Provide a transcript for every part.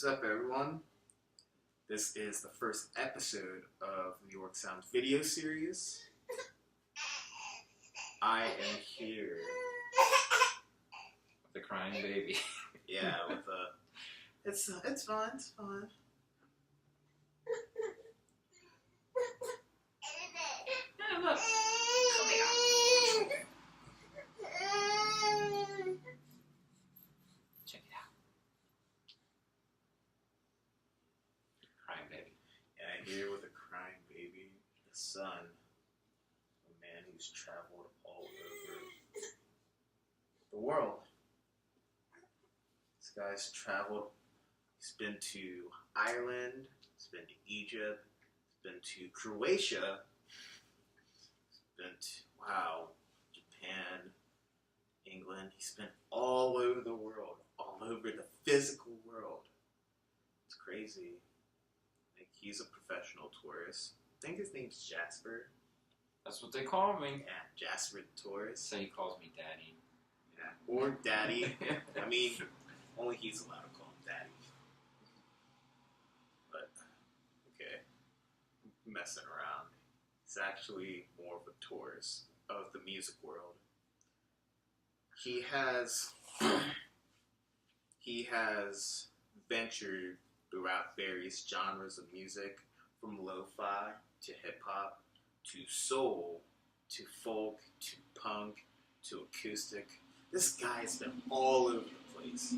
What's up, everyone? This is the first episode of New York Sound video series. I am here with a crying baby. Yeah, with a. It's fine. It's fine. Yeah, look. Come here. Check it out. Crying baby. Yeah, here with a crying baby, the son, a man who's traveled all over the world. This guy's traveled. He's been to Ireland. He's been to Egypt. He's been to Croatia. He's been to Japan, England. He's been all over the world, all over the physical world. It's crazy. Like, he's a professional tourist. I think his name's Jasper. That's what they call me. Yeah, Jasper the Tourist. So he calls me daddy. Yeah, or daddy. I mean, only he's allowed to call him daddy. But, okay, messing around. He's actually more of a tourist of the music world. He has ventured throughout various genres of music, from lo-fi to hip-hop to soul to folk to punk to acoustic. This guy's been all over the place.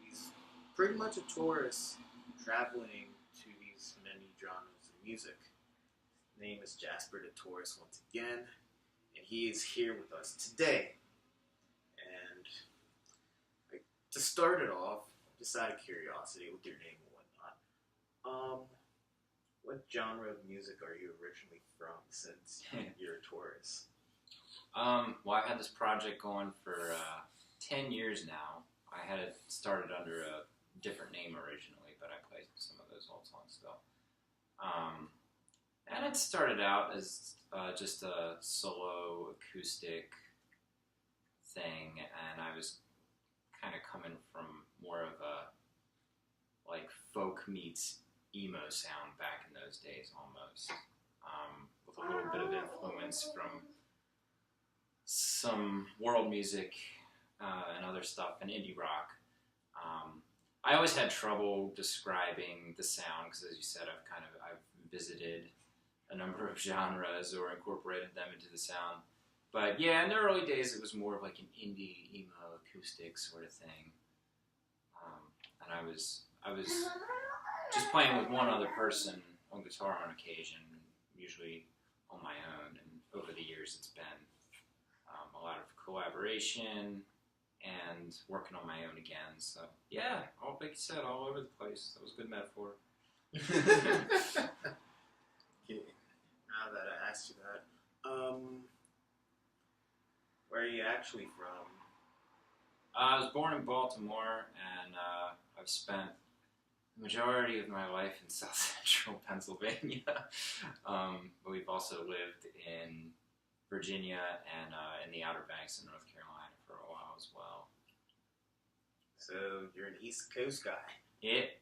He's pretty much a tourist traveling to these many genres of music. His name is Jasper the Tourist once again, and he is here with us today. And to start it off, just out of curiosity with your name and whatnot, what genre of music are you originally from, since you're a tourist? Well, I've had this project going for 10 years now. I had it started under a different name originally, but I played some of those old songs still. And it started out as just a solo acoustic thing, and I was kind of coming from more of a like folk meets emo sound back in those days almost, with a little bit of influence from some world music and other stuff and indie rock. I always had trouble describing the sound because, as you said, I've visited a number of genres or incorporated them into the sound. But yeah, in the early days, it was more of like an indie emo acoustic sort of thing, and I was just playing with one other person on guitar on occasion, usually on my own. And over the years, it's been a lot of collaboration and working on my own again. So yeah, like you said, all over the place. That was a good metaphor. Okay. Now that I asked you that, where are you actually from? I was born in Baltimore, and I've spent the majority of my life in South Central Pennsylvania. But we've also lived in Virginia and in the Outer Banks in North Carolina for a while as well. So you're an East Coast guy. It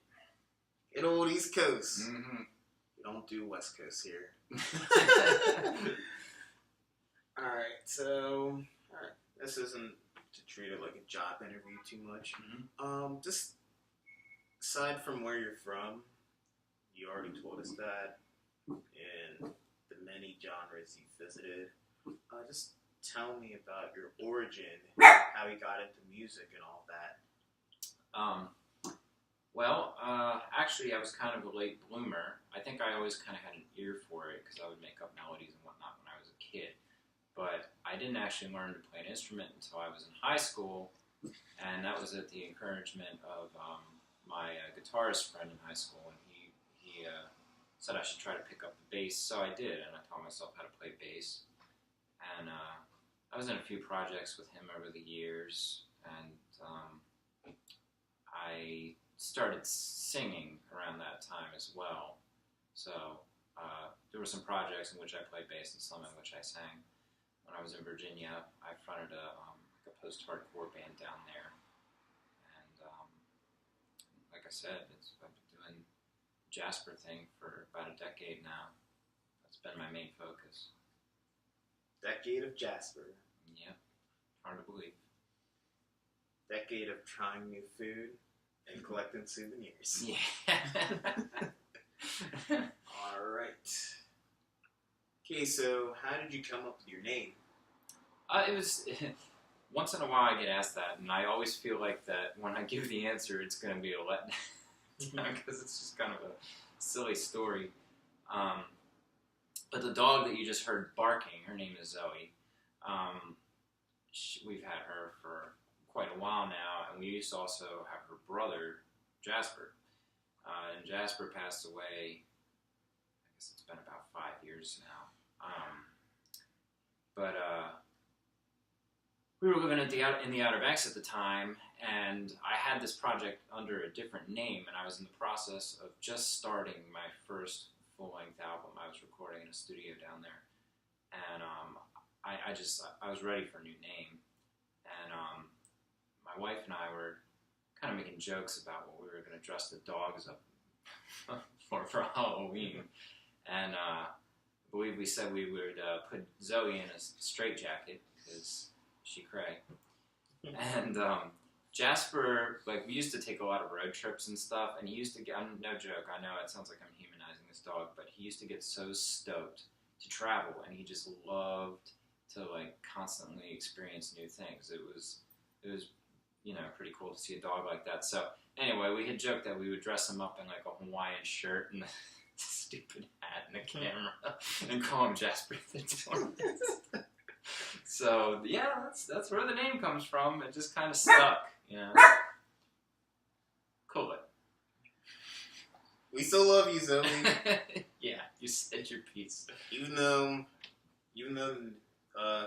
old East Coast. Mm-hmm. You don't do West Coast here. Alright, this isn't to treat it like a job interview too much. Mm-hmm. Just aside from where you're from, you already told us that, in the many genres you visited. Just tell me about your origin, how you got into music and all that. Actually, I was kind of a late bloomer. I think I always kind of had an ear for it because I would make up melodies and whatnot when I was a kid. But I didn't actually learn to play an instrument until I was in high school, and that was at the encouragement of my guitarist friend in high school, and he said I should try to pick up the bass, so I did, and I taught myself how to play bass. And I was in a few projects with him over the years, and I started singing around that time as well. So there were some projects in which I played bass and some in which I sang. When I was in Virginia, I fronted a post-hardcore band down there, and like I I said, I've been doing Jasper thing for about a decade now. That's been my main focus. Decade of Jasper. Yep. Hard to believe. Decade of trying new food and collecting souvenirs. Yeah. All right. Okay, so how did you come up with your name? It was once in a while I get asked that, and I always feel like that when I give the answer, it's going to be a letdown because it's just kind of a silly story. But the dog that you just heard barking, her name is Zoe. We've had her for quite a while now, and we used to also have her brother, Jasper. And Jasper passed away, I guess it's been about 5 years now. But we were living in the Outer Banks at the time, and I had this project under a different name, and I was in the process of just starting my first full-length album. I was recording in a studio down there, and I was ready for a new name, and my wife and I were kind of making jokes about what we were going to dress the dogs up for Halloween, and I believe we said we would put Zoe in a straitjacket because she cray, and Jasper, like, we used to take a lot of road trips and stuff, and he used to get, no joke, I know it sounds like I'm humanizing this dog, but he used to get so stoked to travel, and he just loved to, like, constantly experience new things. It was, you know, pretty cool to see a dog like that. So, anyway, we had joked that we would dress him up in, like, a Hawaiian shirt and a stupid hat and a camera, and call him Jasper the Tourist. So, yeah, that's where the name comes from. It just kind of stuck, you know. Cool. We still love you, Zoe. Yeah, you said your piece. Even though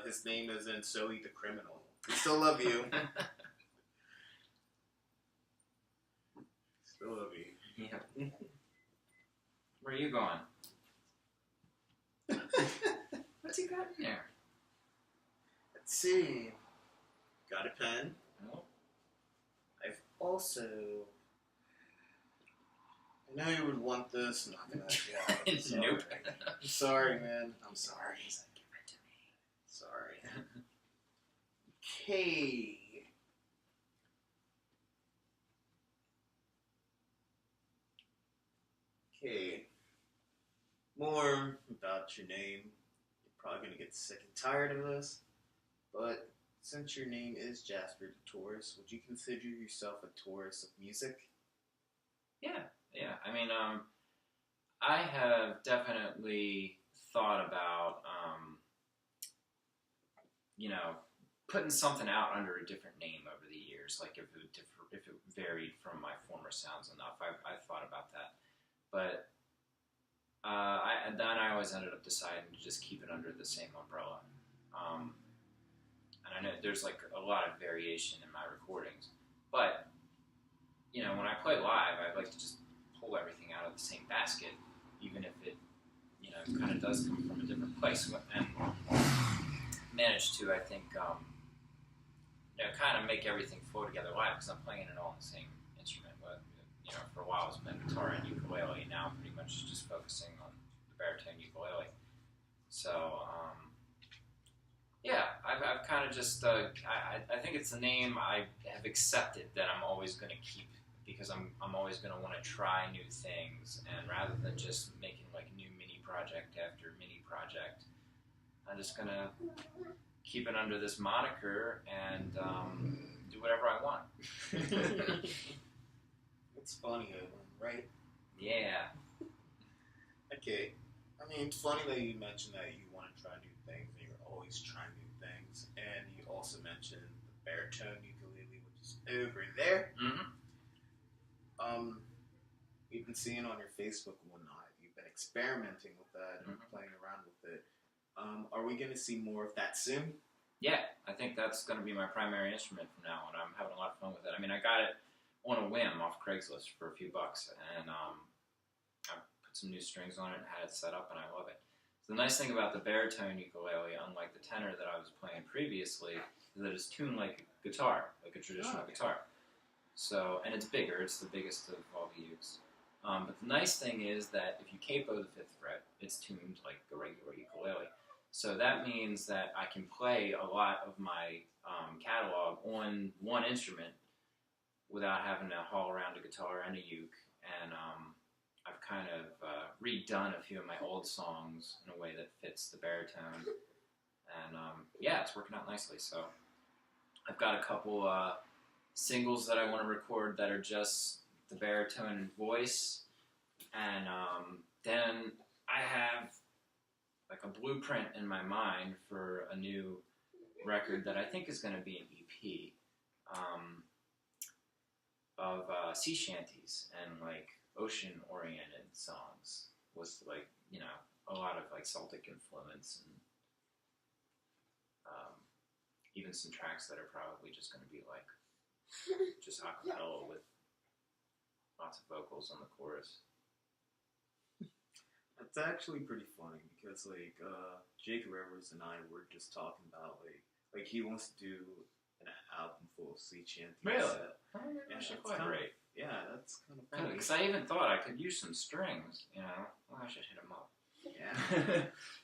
his name isn't Zoe the Criminal. We still love you. Still love you. Yeah. Where are you going? What's he got in there? Let's see. Got a pen. Oh. I've also... I know you would want this. I'm not gonna. Yeah, I'm sorry. Nope. I'm sorry, man. I'm sorry. Give it to me. Sorry. Okay. Okay. More about your name. You're probably gonna get sick and tired of this, but since your name is Jasper the Tourist, would you consider yourself a tourist of music? Yeah. I mean, I have definitely thought about, you know, putting something out under a different name over the years. Like if it varied from my former sounds enough, I've thought about that. But I always ended up deciding to just keep it under the same umbrella. And I know there's like a lot of variation in my recordings, but you know, when I play live, I like to just pull everything out of the same basket, even if it, you know, kind of does come from a different place, and manage to, I think, you know, kind of make everything flow together live, because I'm playing it all on the same instrument. But, you know, for a while I was playing guitar and ukulele, now I'm pretty much just focusing on the baritone ukulele. So, yeah, I've kind of just, I think it's a name I have accepted that I'm always going to keep, because I'm always going to want to try new things, and rather than just making like new mini project after mini project, I'm just going to keep it under this moniker and do whatever I want. It's funny, right? Yeah. Okay. I mean, it's funny that you mentioned that you want to try new things, and you're always trying new things, and you also mentioned the baritone ukulele, which is over there. Mm-hmm. We've been seeing on your Facebook and whatnot, you've been experimenting with that and playing around with it. Are we going to see more of that soon? Yeah, I think that's going to be my primary instrument from now on. I'm having a lot of fun with it. I mean, I got it on a whim off Craigslist for a few bucks, and I put some new strings on it and had it set up, and I love it. So the nice thing about the baritone ukulele, unlike the tenor that I was playing previously, is that it's tuned like a guitar, like a traditional guitar. So, and it's bigger. It's the biggest of all the ukes. But the nice thing is that if you capo the 5th fret, it's tuned like a regular ukulele. So that means that I can play a lot of my catalog on one instrument without having to haul around a guitar and a uke. And I've kind of redone a few of my old songs in a way that fits the baritone. And yeah, it's working out nicely. So I've got a couple singles that I want to record that are just the baritone voice. And then I have like a blueprint in my mind for a new record that I think is going to be an EP of sea shanties and like ocean-oriented songs with like, you know, a lot of like Celtic influence and even some tracks that are probably just going to be like just a cappella with lots of vocals on the chorus. That's actually pretty funny because like Jake Rivers and I were just talking about like he wants to do an album full of sea shanties. Really? Yeah, Actually, that's quite great. Yeah, that's kind of funny. Because I even thought I could use some strings, you know. Well, I should hit him up. Yeah.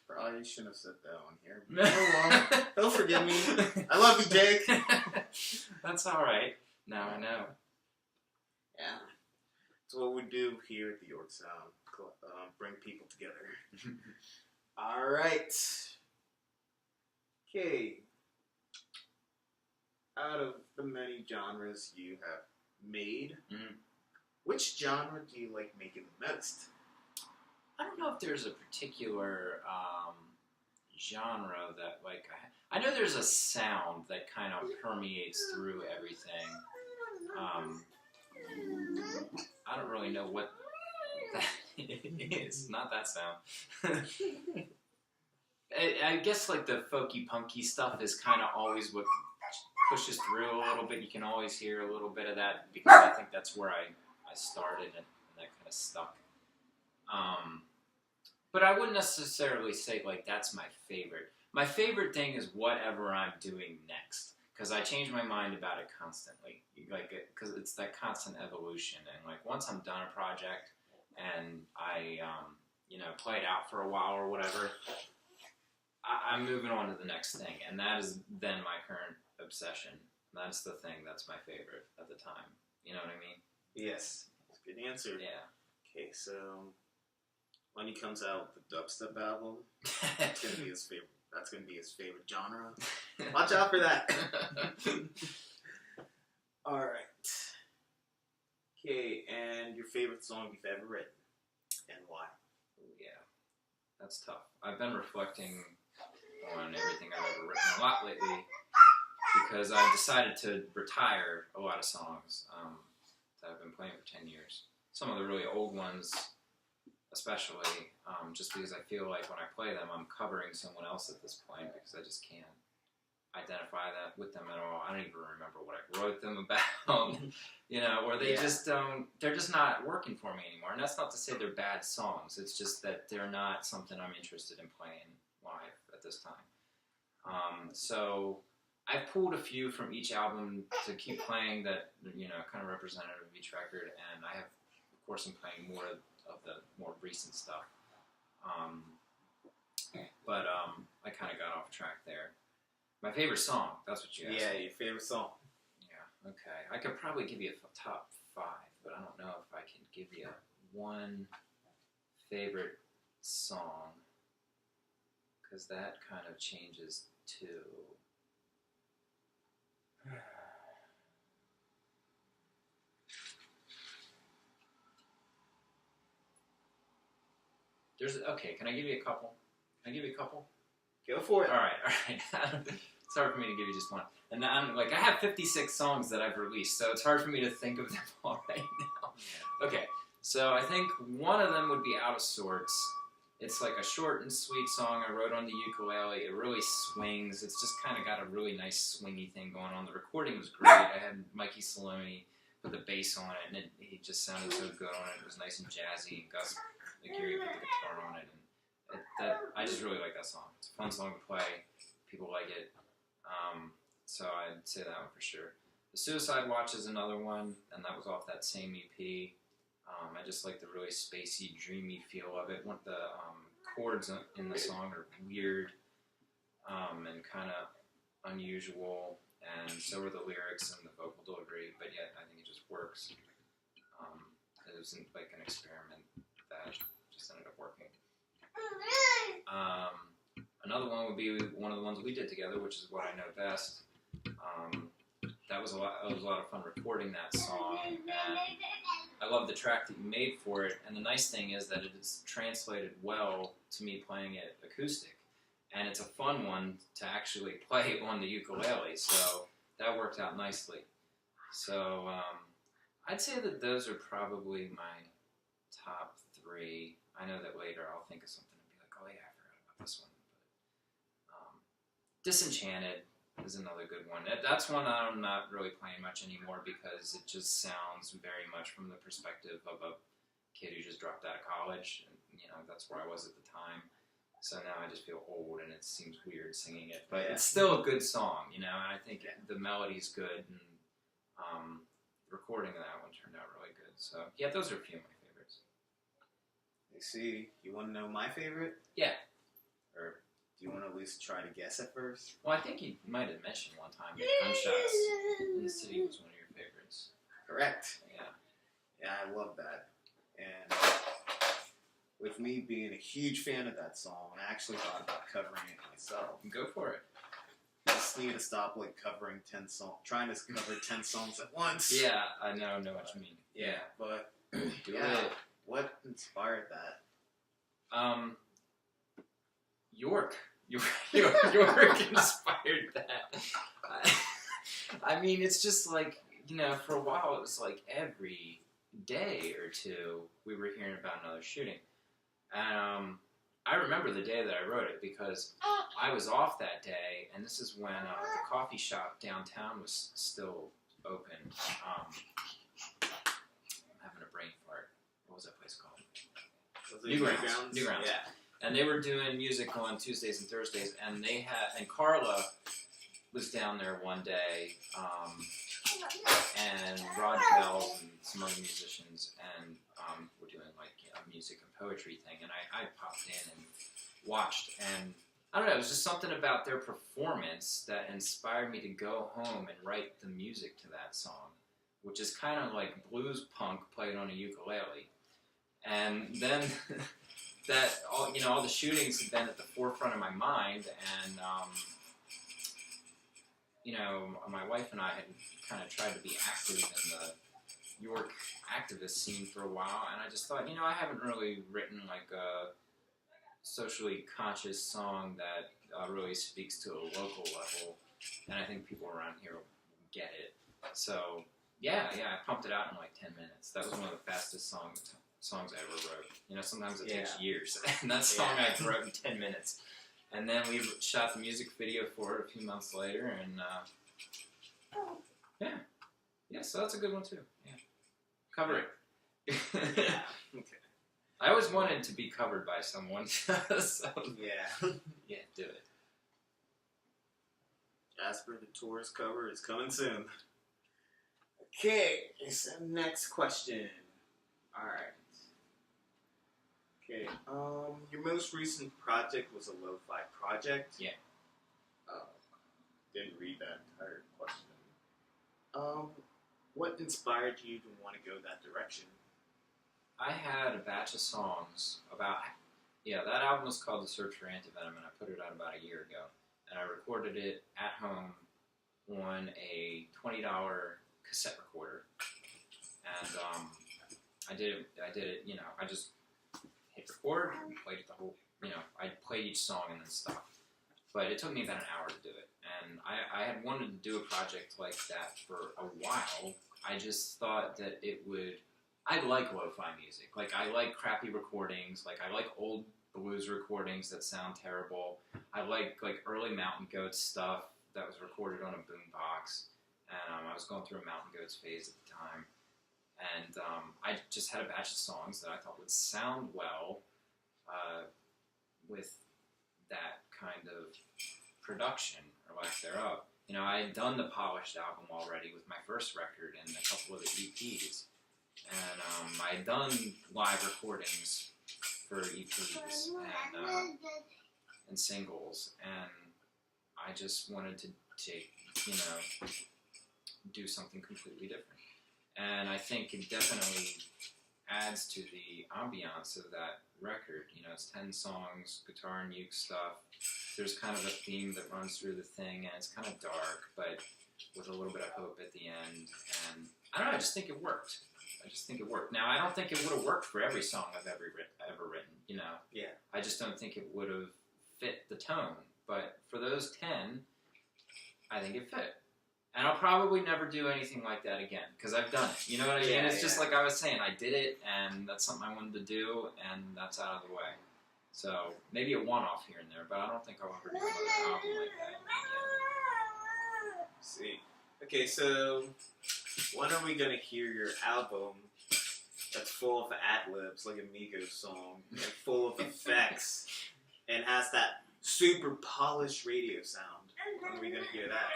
Probably shouldn't have said that on here. But oh well. Don't forgive me. I love you, Jake. That's all right. Now I know. Yeah. That's what we do here at the York Sound. Bring people together. All right. Okay. Out of the many genres you have made, which genre do you like making the most? I don't know if there's a particular genre that, like, I know there's a sound that kind of permeates through everything. I don't really know what that is. Not that sound. I guess, like, the folky, punky stuff is kind of always what pushes through a little bit. You can always hear a little bit of that because I think that's where I started and that kind of stuck. But I wouldn't necessarily say, like, that's my favorite. My favorite thing is whatever I'm doing next, because I change my mind about it constantly. Like, because it's that constant evolution. And, like, once I'm done a project and I, you know, play it out for a while or whatever, I'm moving on to the next thing. And that is then my current obsession. That's the thing that's my favorite at the time. You know what I mean? Yes. That's a good answer. Yeah. Okay, so when he comes out with the dubstep album, it's gonna be his favorite. That's gonna be his favorite genre. Watch out for that. All right. Okay, and your favorite song you've ever written, and why? Yeah, that's tough. I've been reflecting on everything I've ever written a lot lately because I've decided to retire a lot of songs that I've been playing for 10 years. Some of the really old ones, especially, just because I feel like when I play them, I'm covering someone else at this point because I just can't identify that with them at all. I don't even remember what I wrote them about, you know, or they just don't, they're just not working for me anymore. And that's not to say they're bad songs. It's just that they're not something I'm interested in playing live at this time. So I've pulled a few from each album to keep playing that, you know, kind of representative of each record. And I have, of course, I'm playing more of the more recent stuff. But I kind of got off track there. My favorite song, that's what you asked. Yeah, your favorite song. Yeah, okay. I could probably give you a top 5, but I don't know if I can give you one favorite song, because that kind of changes too. Okay, can I give you a couple? Can I give you a couple? Go for it. All right. It's hard for me to give you just one. And I'm like, I have 56 songs that I've released, so it's hard for me to think of them all right now. Okay, so I think one of them would be Out of Sorts. It's like a short and sweet song I wrote on the ukulele. It really swings. It's just kind of got a really nice swingy thing going on. The recording was great. I had Mike Kinsella put the bass on it, and he just sounded so good on it. It was nice and jazzy, and Gus McGeary put the guitar on it. And I just really like that song. It's a fun song to play. People like it. So I'd say that one for sure. The Suicide Watch is another one, and that was off that same EP. I just like the really spacey, dreamy feel of it. The chords in the song are weird and kind of unusual, and so are the lyrics and the vocal delivery, but yet I think it just works. It was like an experiment that just ended up working. Another one would be one of the ones we did together, which is What I Know Best. That was a lot of fun recording that song, and I love the track that you made for it. And the nice thing is that it is translated well to me playing it acoustic, and it's a fun one to actually play on the ukulele. So that worked out nicely. So I'd say that those are probably my top three. I know that later I'll think of something and be like, oh yeah, I forgot about this one. But Disenchanted is another good one. That's one I'm not really playing much anymore because it just sounds very much from the perspective of a kid who just dropped out of college. And, that's where I was at the time. So now I just feel old and it seems weird singing it. But it's still a good song, and I think the melody's good, and the recording of that one turned out really good. So, yeah, those are a few of my favorites. You see, you want to know my favorite? Yeah. Or do you want to at least try to guess at first? Well, I think you might have mentioned one time that Gunshots in the City was one of your favorites. Correct. Yeah. Yeah, I love that. And with me being a huge fan of that song, I actually thought about covering it myself. Go for it. I just need to stop covering 10 songs, trying to cover 10 songs at once. Yeah, I know what you mean. Yeah, but Do it. What inspired that? York. York inspired that. I mean, it's just like, for a while it was like every day or two we were hearing about another shooting. And I remember the day that I wrote it because I was off that day, and this is when the coffee shop downtown was still open. I'm having a brain fart. What was that place called? Newgrounds? Newgrounds. Yeah. And they were doing music on Tuesdays and Thursdays, and and Carla was down there one day, and Rod Bell and some other musicians, and were doing a music and poetry thing, and I popped in and watched, and I don't know, it was just something about their performance that inspired me to go home and write the music to that song, which is kind of like blues punk played on a ukulele. And then all the shootings have been at the forefront of my mind, and my wife and I had kind of tried to be active in the York activist scene for a while, and I just thought, I haven't really written a socially conscious song that really speaks to a local level, and I think people around here will get it. So yeah, I pumped it out in 10 minutes. That was one of the fastest songs I ever wrote. Sometimes it takes years, and that song I wrote in 10 minutes. And then we shot the music video for it a few months later, and so that's a good one too. Yeah, cover it. Yeah. Okay. I always wanted to be covered by someone. So Yeah. Yeah, do it. Jasper the Tourist cover is coming soon. Okay, so next question. Alright. Okay, your most recent project was a lo-fi project? Yeah. Didn't read that entire question. What inspired you to want to go that direction? I had a batch of songs about, that album was called The Search for Antivenom, and I put it out about a year ago. And I recorded it at home on a $20 cassette recorder. And I did it, I just hit record, played it the whole, I played each song and then stopped. But it took me about an hour to do it. And I had wanted to do a project like that for a while. I just thought that it would, I like lo-fi music. I like crappy recordings. I like old blues recordings that sound terrible. I like early Mountain Goats stuff that was recorded on a boombox. And I was going through a Mountain Goats phase at the time. And I just had a batch of songs that I thought would sound well with that kind of production, or lack thereof. you know, I had done the polished album already with my first record and a couple of the EPs. And I had done live recordings for EPs and singles. And I just wanted to take, you know, do something completely different. And I think it definitely adds to the ambiance of that record. You know, it's 10 songs, guitar and uke stuff. There's kind of a theme that runs through the thing, and it's kind of dark, but with a little bit of hope at the end. And I don't know, I just think it worked. Now, I don't think it would have worked for every song I've ever written, you know. Yeah. I just don't think it would have fit the tone. But for those 10, I think it fit. And I'll probably never do anything like that again, because I've done it. You know what I mean? Yeah, It's just like I was saying, I did it, and that's something I wanted to do, and that's out of the way. So maybe a one-off here and there, but I don't think I'll ever do another album like that again. See. Okay, so when are we gonna hear your album that's full of ad-libs, like a Migos song, like full of effects, and has that super polished radio sound? When are we gonna hear that?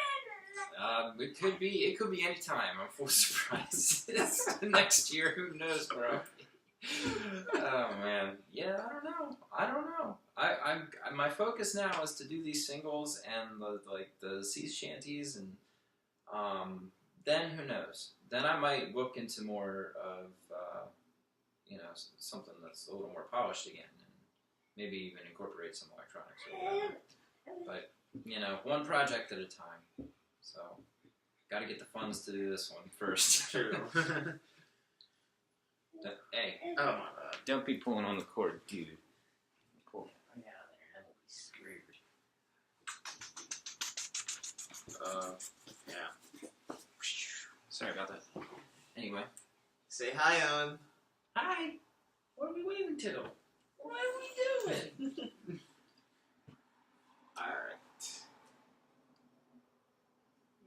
It could be any time. I'm full of surprises. Next year, who knows, bro? Oh man, yeah, I don't know. My focus now is to do these singles and the sea shanties, and then who knows? Then I might look into more of you know, something that's a little more polished again, and maybe even incorporate some electronics or whatever. But you know, one project at a time. So, got to get the funds to do this one first. True. Hey, Oh my god. don't be pulling on the cord, dude. Pull Right out of there, that will be screwed. Yeah. Sorry about that. Anyway. Say hi, on. Hi. What are we waving to? What are we doing? Alright.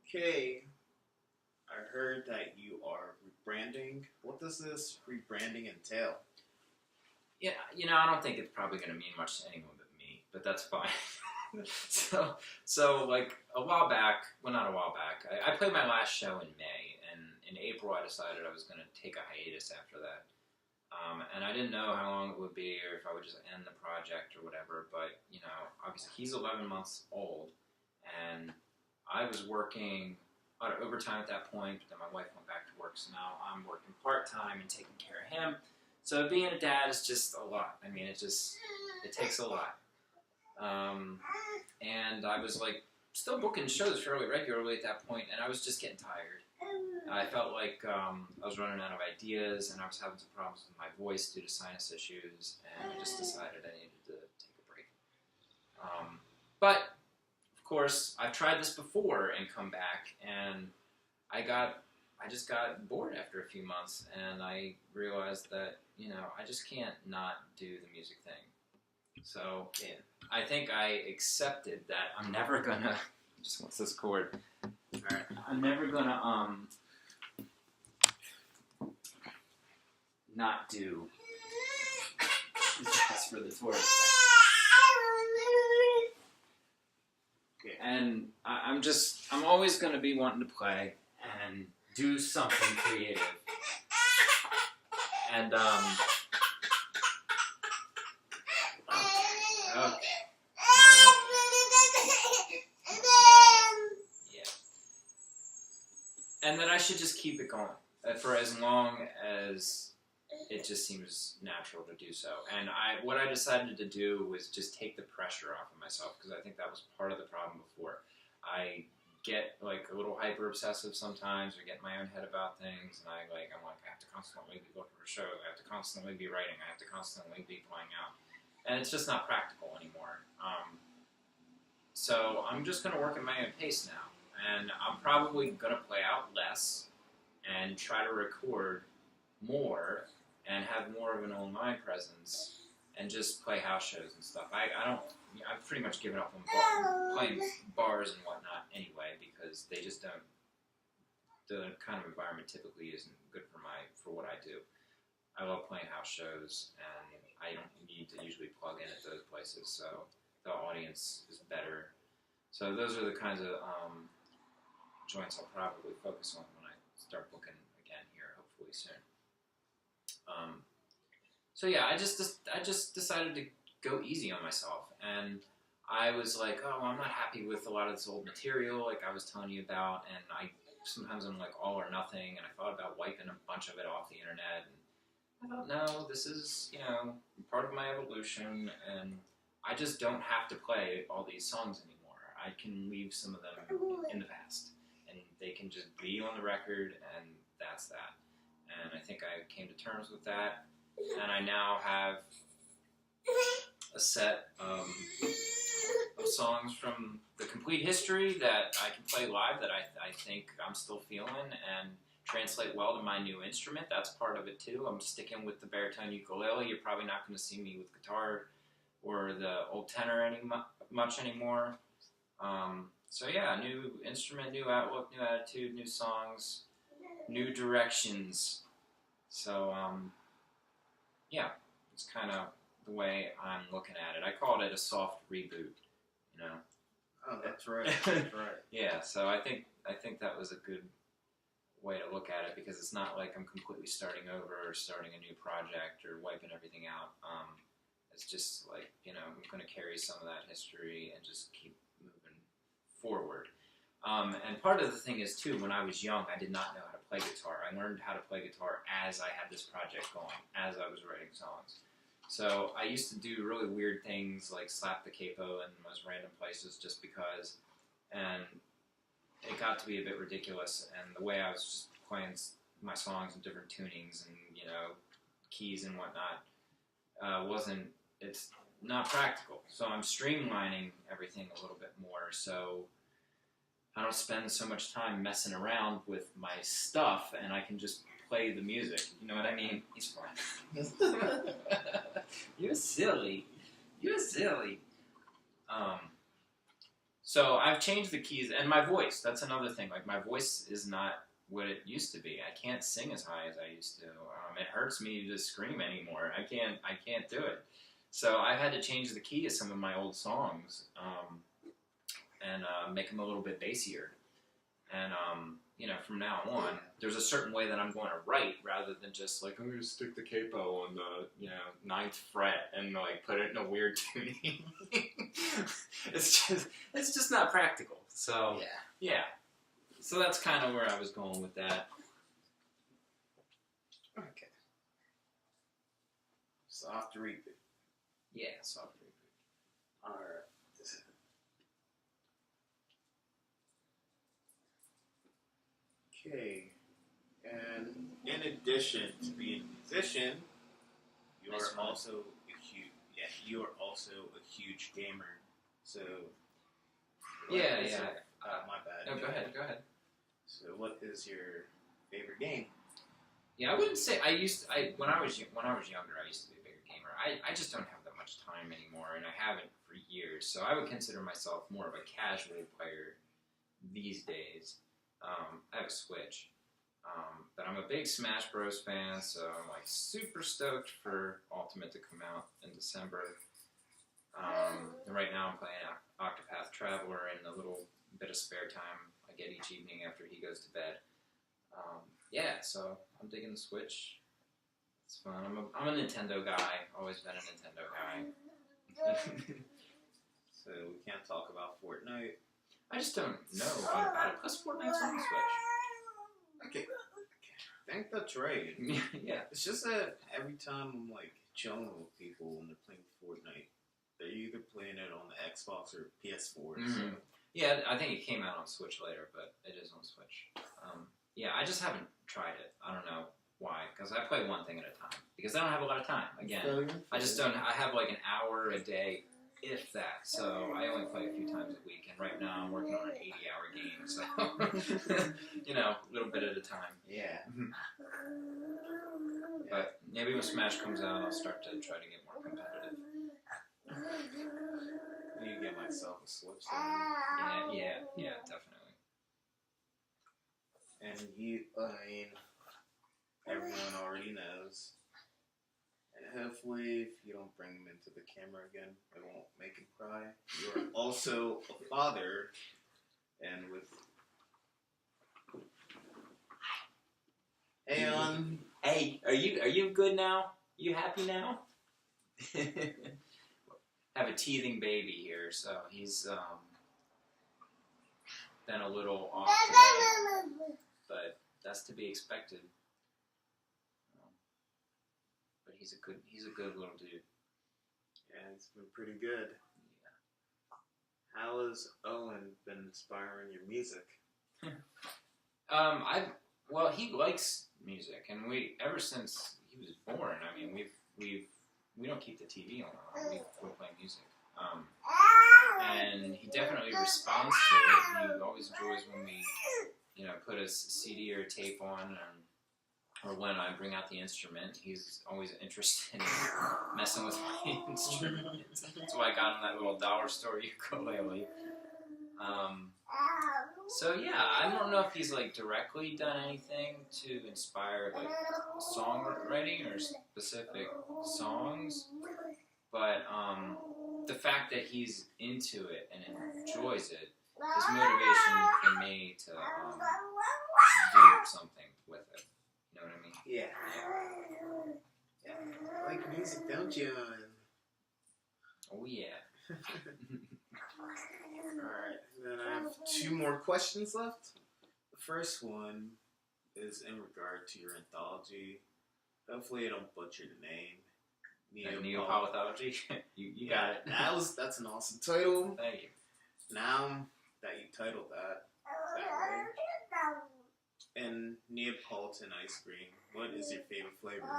Okay. I heard that you are rebranding. What does this rebranding entail? Yeah, you know, I don't think it's probably going to mean much to anyone but me, but that's fine. so like a while back, well, not a while back, I played my last show in May, and in April I decided I was going to take a hiatus after that. And I didn't know how long it would be, or if I would just end the project or whatever, but, you know, obviously he's 11 months old, and I was working a lot of overtime at that point, but then my wife went back to work, so now I'm working part-time and taking care of him. So being a dad is just a lot. I mean, it takes a lot. And I was, like, still booking shows fairly regularly at that point, and I was just getting tired. I felt like I was running out of ideas, and I was having some problems with my voice due to sinus issues, and I just decided I needed to take a break. But, of course, I've tried this before and come back, and I just got bored after a few months, and I realized that, you know, I just can't not do the music thing. So, yeah, I think I accepted that I'm never gonna, just wants this chord. Alright, I'm never gonna, not do Jasper the Tourist thing. And I'm always gonna be wanting to play and do something creative. And, okay. Yeah. And that I should just keep it going for as long as it just seems natural to do so. And what I decided to do was just take the pressure off of myself, because I think that was part of the problem before. I get like a little hyper obsessive sometimes, or get in my own head about things, and I'm like, I have to constantly be looking for a show, I have to constantly be writing, I have to constantly be playing out. And it's just not practical anymore. So I'm just going to work at my own pace now. And I'm probably going to play out less and try to record more and have more of an online presence and just play house shows and stuff. I've pretty much given up on playing bars and whatnot anyway, because they just don't, the kind of environment typically isn't good for what I do. I love playing house shows, and I don't need to usually plug in at those places, so the audience is better. So those are the kinds of joints I'll probably focus on when I start booking again here, hopefully soon. So yeah, I just decided to go easy on myself, and I was like, oh, I'm not happy with a lot of this old material, like I was telling you about, and sometimes I'm like all or nothing, and I thought about wiping a bunch of it off the internet, and I thought, no, this is, part of my evolution, and I just don't have to play all these songs anymore. I can leave some of them in the past, and they can just be on the record, and that's that. And I think I came to terms with that, and I now have a set of songs from the complete history that I can play live that I think I'm still feeling and translate well to my new instrument. That's part of it too. I'm sticking with the baritone ukulele. You're probably not going to see me with guitar or the old tenor much anymore. So yeah, new instrument, new outlook, new attitude, new songs, new directions. So yeah, it's kind of the way I'm looking at it. I called it a soft reboot, Oh, that's right. That's right. Yeah, so I think that was a good way to look at it, because it's not like I'm completely starting over or starting a new project or wiping everything out. It's just like, I'm going to carry some of that history and just keep moving forward. And part of the thing is, too, when I was young, I did not know how to play guitar. I learned how to play guitar as I had this project going, as I was writing songs. So I used to do really weird things like slap the capo in most random places just because, and it got to be a bit ridiculous. And the way I was just playing my songs in different tunings and, keys and whatnot, it's not practical. So I'm streamlining everything a little bit more, so I don't spend so much time messing around with my stuff, and I can just play the music. You know what I mean? He's fine. You're silly. So I've changed the keys, and my voice. That's another thing. Like, my voice is not what it used to be. I can't sing as high as I used to. It hurts me to scream anymore. I can't do it. So I had to change the key of some of my old songs, and make them a little bit bassier. And from now on, there's a certain way that I'm going to write, rather than just like, I'm going to stick the capo on the, 9th fret and like put it in a weird tuning. It's just not practical. So yeah. So that's kind of where I was going with that. Okay. Soft reboot. Yeah, soft reboot. All right. Okay, and in addition to being a musician, you are also a huge gamer. So My bad. No, go ahead. So, what is your favorite game? Yeah, I wouldn't say when I was younger, I used to be a bigger gamer. I just don't have that much time anymore, and I haven't for years. So I would consider myself more of a casual player these days. I have a Switch, but I'm a big Smash Bros. Fan, so I'm like super stoked for Ultimate to come out in December. And right now I'm playing Octopath Traveler in a little bit of spare time I get each evening after he goes to bed. So I'm digging the Switch. It's fun. I'm a Nintendo guy. Always been a Nintendo guy. So we can't talk about Fortnite. I just don't know about it. Plus Fortnite's on the Switch. Okay. I think that's right. Yeah. It's just that every time I'm like chilling with people when they're playing Fortnite, they're either playing it on the Xbox or PS4. Mm-hmm. So. Yeah, I think it came out on Switch later, but it is on Switch. I just haven't tried it. I don't know why, because I play one thing at a time. Because I don't have a lot of time. Again, I just don't. I have like an hour a day, if that. So I only play a few times a week, and right now I'm working on an 80-hour game. So a little bit at a time. Yeah. But maybe when Smash comes out, I'll start to try to get more competitive. I need to get myself a Switch. Yeah, definitely. And everyone already knows. And hopefully, if you don't bring him into the camera again, it won't make him cry. You're also a father, and with Hey, Hey, are you good now? You happy now? Have a teething baby here, so he's been a little off today, but that's to be expected. But he's a good little dude. Yeah, he's been pretty good. Yeah. How has Owen been inspiring your music? Well, he likes music, and ever since he was born. I mean, we don't keep the TV on. We play music. And he definitely responds to it. He always enjoys when we, put a CD or a tape on, or when I bring out the instrument. He's always interested in messing with my instrument. That's why I got him that little dollar store ukulele. So yeah, I don't know if he's like directly done anything to inspire like songwriting or specific songs, but the fact that he's into it and enjoys it is motivation for me to do something with it. You know what I mean? Yeah. You like music, don't you? Oh yeah. Alright, then I have 2 more questions left. The first one is in regard to your anthology. Hopefully I don't butcher the name. Neopolithology? you got it. That's an awesome title. Thank you. Now that you titled that way. And Neapolitan ice cream, what is your favorite flavor?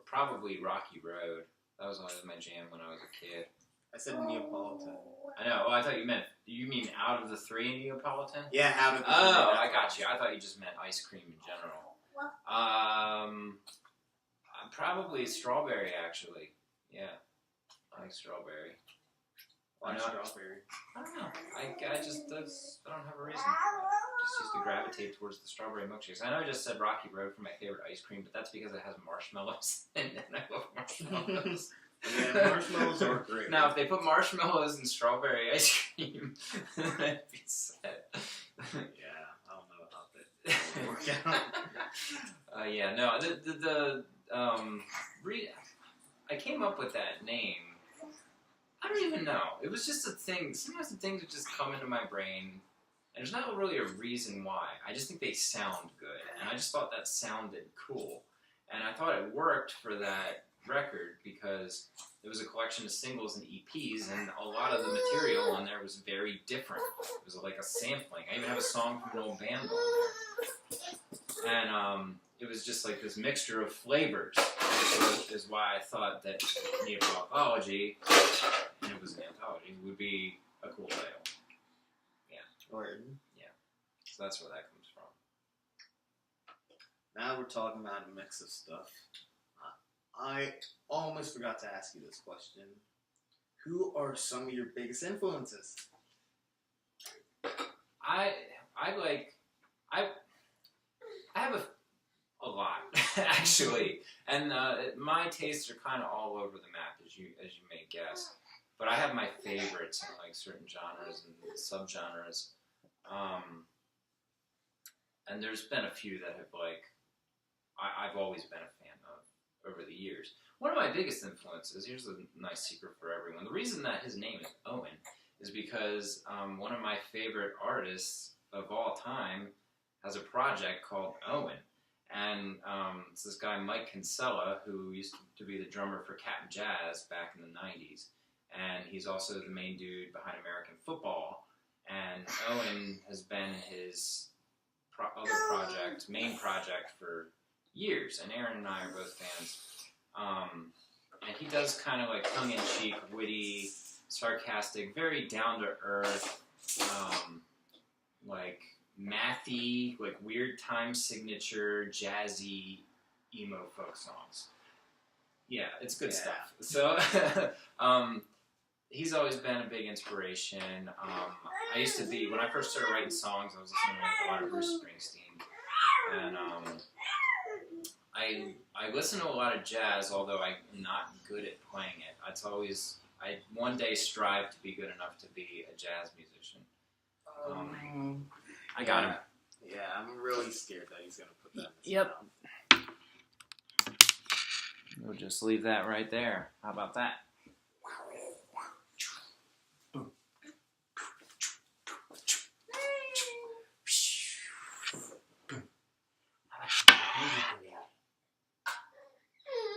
Probably Rocky Road. That was always my jam when I was a kid. I said Neapolitan. I know. Oh, I thought you mean out of the 3 Neapolitan? Yeah, out of the 3. Oh, I got you. I thought you just meant ice cream in general. Probably strawberry, actually. Yeah, I like strawberry. Why strawberry? I don't know. I don't have a reason. I just used to gravitate towards the strawberry milkshakes. I know I just said Rocky Road for my favorite ice cream, but that's because it has marshmallows in it, and I love marshmallows. Yeah, marshmallows are great. Now, if they put marshmallows in strawberry ice cream, I'd be set. Yeah, I don't know about that. Work out. Yeah, no, I came up with that name. I don't even know. It was just a thing. Sometimes the things would just come into my brain, and there's not really a reason why. I just think they sound good, and I just thought that sounded cool. And I thought it worked for that record because it was a collection of singles and EPs, and a lot of the material on there was very different. It was like a sampling. I even have a song from an old band on there. And it was just like this mixture of flavors, which is why I thought that Neapolithology, and it was an anthology, would be a cool title. Yeah. Word. Yeah. So that's where that comes from. Now we're talking about a mix of stuff. I almost forgot to ask you this question. Who are some of your biggest influences? I have a lot actually, and my tastes are kind of all over the map, as you may guess. But I have my favorites in like certain genres and subgenres, and there's been a few that have like I've always been a fan of over the years. One of my biggest influences, here's a nice secret for everyone, the reason that his name is Owen is because one of my favorite artists of all time has a project called Owen. And it's this guy, Mike Kinsella, who used to be the drummer for Cap'n Jazz back in the 90s. And he's also the main dude behind American Football. And Owen has been his main project for years. And Aaron and I are both fans. And he does kind of like tongue-in-cheek, witty, sarcastic, very down-to-earth, like mathy, like weird time signature, jazzy, emo folk songs. Yeah, it's good stuff. So, he's always been a big inspiration. I used to be, when I first started writing songs, I was listening to a lot of Bruce Springsteen. And I listen to a lot of jazz, although I'm not good at playing it. I one day strive to be good enough to be a jazz musician. I got him. Yeah, I'm really scared that he's gonna put that in his Yep. mouth. We'll just leave that right there. How about that?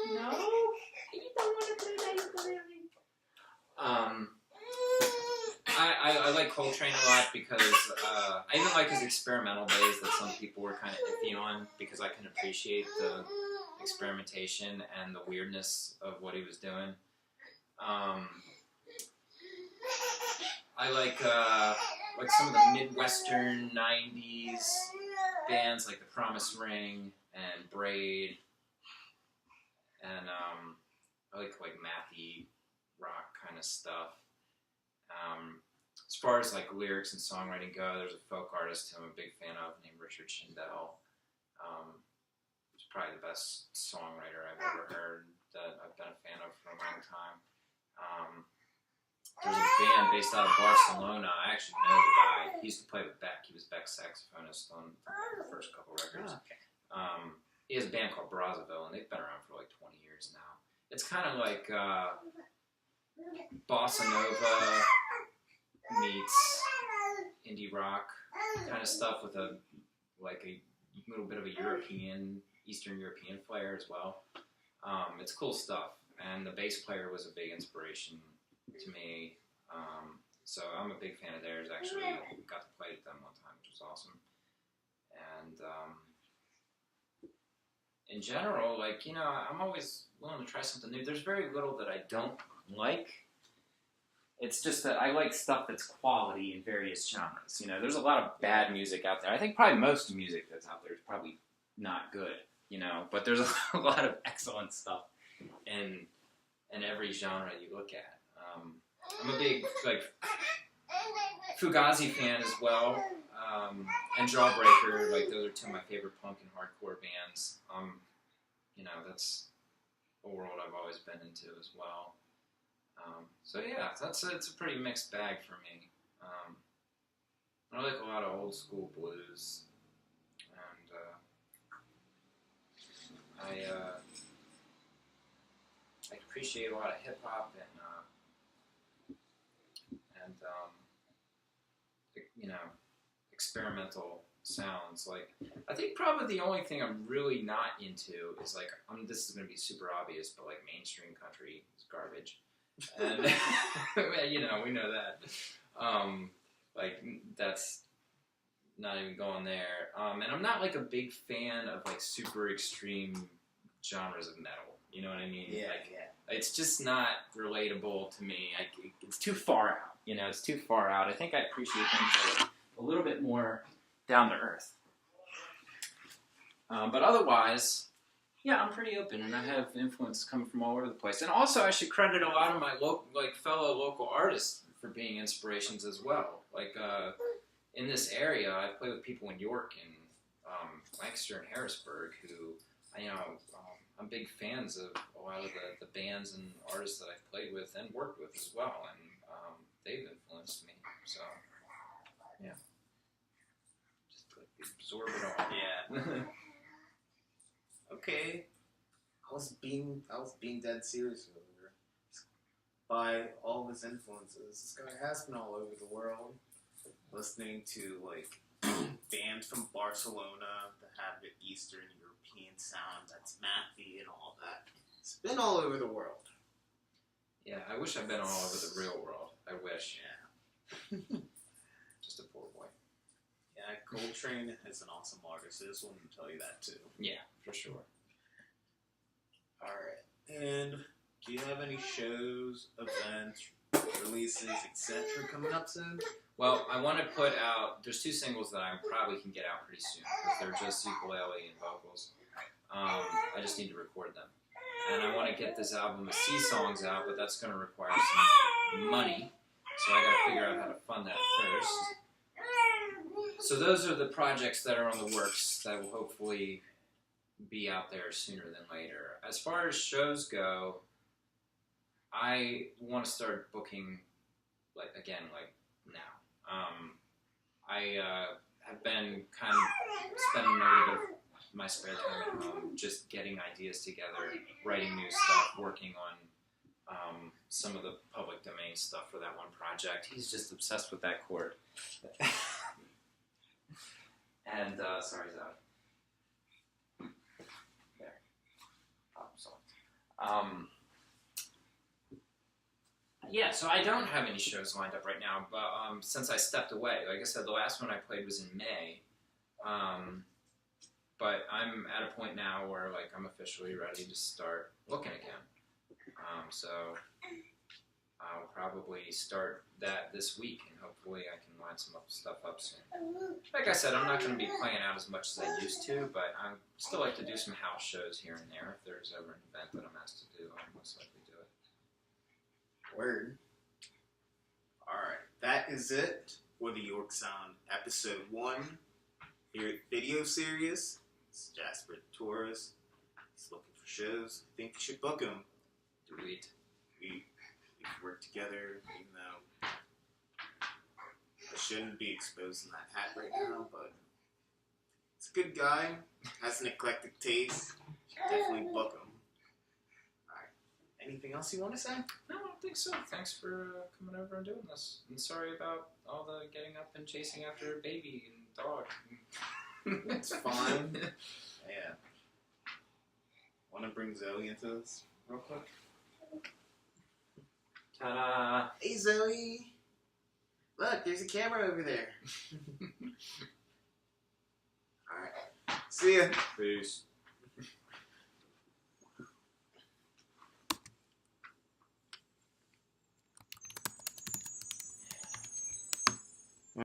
No, you don't want to play that ukulele. I like Coltrane a lot because I even like his experimental days that some people were kind of iffy on, because I can appreciate the experimentation and the weirdness of what he was doing. I like some of the Midwestern '90s bands like the Promise Ring and Braid, and I like mathy rock kind of stuff. As far as like lyrics and songwriting go, there's a folk artist who I'm a big fan of named Richard Shindle. He's probably the best songwriter I've ever heard that I've been a fan of for a long time. There's a band based out of Barcelona. I actually know the guy. He used to play with Beck. He was Beck's saxophonist on the first couple records. Oh, okay. He has a band called Brazzaville, and they've been around for like 20 years now. It's kind of like bossa nova meets indie rock kind of stuff with a little bit of a Eastern European flair as well. It's cool stuff, and the bass player was a big inspiration to me. So I'm a big fan of theirs. Actually, got to play with them one time, which was awesome. And in general, I'm always willing to try something new. There's very little that I don't like. It's just that I like stuff that's quality in various genres. There's a lot of bad music out there. I think probably most music that's out there is probably not good, but there's a lot of excellent stuff in every genre you look at. I'm a big, Fugazi fan as well, and Jawbreaker. Those are two of my favorite punk and hardcore bands. That's a world I've always been into as well. So yeah, it's a pretty mixed bag for me. I like a lot of old school blues, and I appreciate a lot of hip hop and experimental sounds. I think probably the only thing I'm really not into is this is going to be super obvious, but mainstream country is garbage. And we know that. That's not even going there. And I'm not a big fan of super extreme genres of metal. You know what I mean? Yeah, It's just not relatable to me. It's too far out. It's too far out. I think I appreciate things that are a little bit more down to earth. But otherwise, yeah, I'm pretty open, and I have influence coming from all over the place. And also, I should credit a lot of my fellow local artists for being inspirations as well. In this area, I play with people in York and Lancaster and Harrisburg who, I'm big fans of a lot of the bands and artists that I've played with and worked with as well, and they've influenced me. So, yeah, just absorb it all. Yeah. Okay. I was being dead serious earlier. By all of his influences, this guy has been all over the world, listening to bands from Barcelona that have the Eastern European sound that's mathy and all that. It's been all over the world. Yeah, I wish I'd been all over the real world. I wish. Yeah. Just a poor boy. Yeah, Coltrane is an awesome artist. I just wanted to tell you that too. Yeah, for sure. Alright. And do you have any shows, events, releases, etc. coming up soon? Well, I want to put out, there's 2 singles that I probably can get out pretty soon, because they're just ukulele and vocals. I just need to record them. And I want to get this album of Sea Songs out, but that's going to require some money, so I got to figure out how to fund that first. So those are the projects that are on the works that will hopefully be out there sooner than later. As far as shows go, I want to start booking, now. I have been kind of spending a little bit of my spare time at home just getting ideas together, writing new stuff, working on some of the public domain stuff for that one project. He's just obsessed with that chord. And, sorry, Zoe. There. Oh, sorry. Yeah, so I don't have any shows lined up right now, but since I stepped away, like I said, the last one I played was in May. But I'm at a point now where like I'm officially ready to start looking again. So I'll probably start that this week, and hopefully I can line some stuff up soon. Like I said, I'm not going to be playing out as much as I used to, but I still like to do some house shows here and there. If there's ever an event that I'm asked to do, I'll most likely do it. Word. Alright, that is it for the York Sound episode 1 here at Video Series. It's Jasper the Tourist. He's looking for shows. I think you should book him. Do it. We work together, even though I shouldn't be exposing that hat right now, but he's a good guy, has an eclectic taste. Should definitely book him. Alright. Anything else you want to say? No, I don't think so. Thanks for coming over and doing this. And sorry about all the getting up and chasing after a baby and dog. It's fine. Yeah. Want to bring Zoe into this real quick? Ta-da! Hey Zoe! Look, there's a camera over there. Alright. See ya. Peace.